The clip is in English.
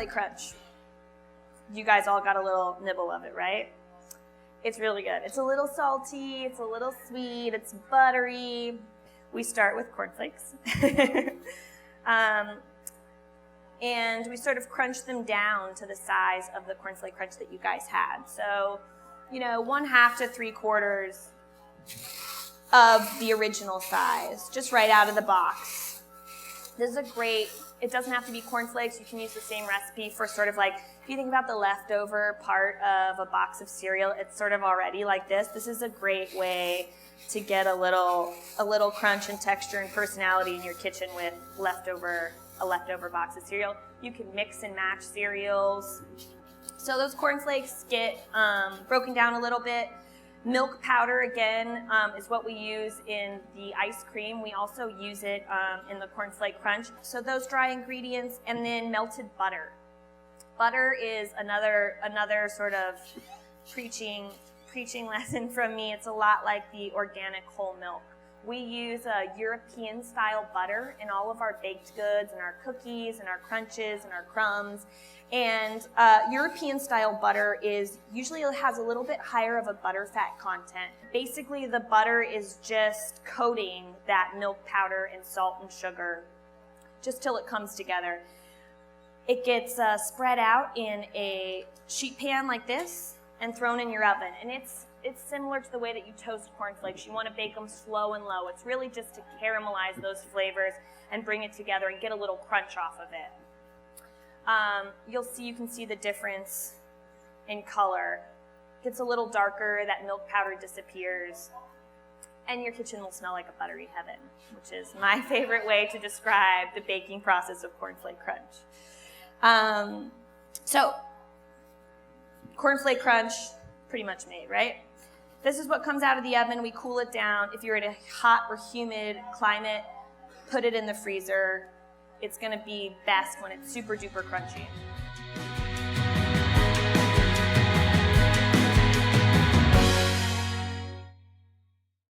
Cornflake Crunch. You guys all got a little nibble of it, right? It's really good. It's a little salty, it's a little sweet, it's buttery. We start with cornflakes. And we sort of crunch them down to the size of the Cornflake Crunch that you guys had. So, 1/2 to 3/4 of the original size, just right out of the box. This is it doesn't have to be cornflakes. You can use the same recipe for sort of like, if you think about the leftover part of a box of cereal, it's sort of already like this. This is a great way to get a little crunch and texture and personality in your kitchen with a leftover box of cereal. You can mix and match cereals. So those cornflakes get broken down a little bit. Milk powder, again, is what we use in the ice cream. We also use it in the Cornflake Crunch. So those dry ingredients, and then melted butter. Butter is another sort of preaching lesson from me. It's a lot like the organic whole milk. We use a European-style butter in all of our baked goods and our cookies and our crunches and our crumbs. And European-style butter usually has a little bit higher of a butterfat content. Basically, the butter is just coating that milk powder and salt and sugar just till it comes together. It gets spread out in a sheet pan like this and thrown in your oven. And it's similar to the way that you toast cornflakes. You want to bake them slow and low. It's really just to caramelize those flavors and bring it together and get a little crunch off of it. You can see the difference in color. It gets a little darker, that milk powder disappears, and your kitchen will smell like a buttery heaven, which is my favorite way to describe the baking process of Cornflake Crunch. So, Cornflake Crunch, pretty much made, right? This is what comes out of the oven. We cool it down. If you're in a hot or humid climate, put it in the freezer. It's going to be best when it's super duper crunchy.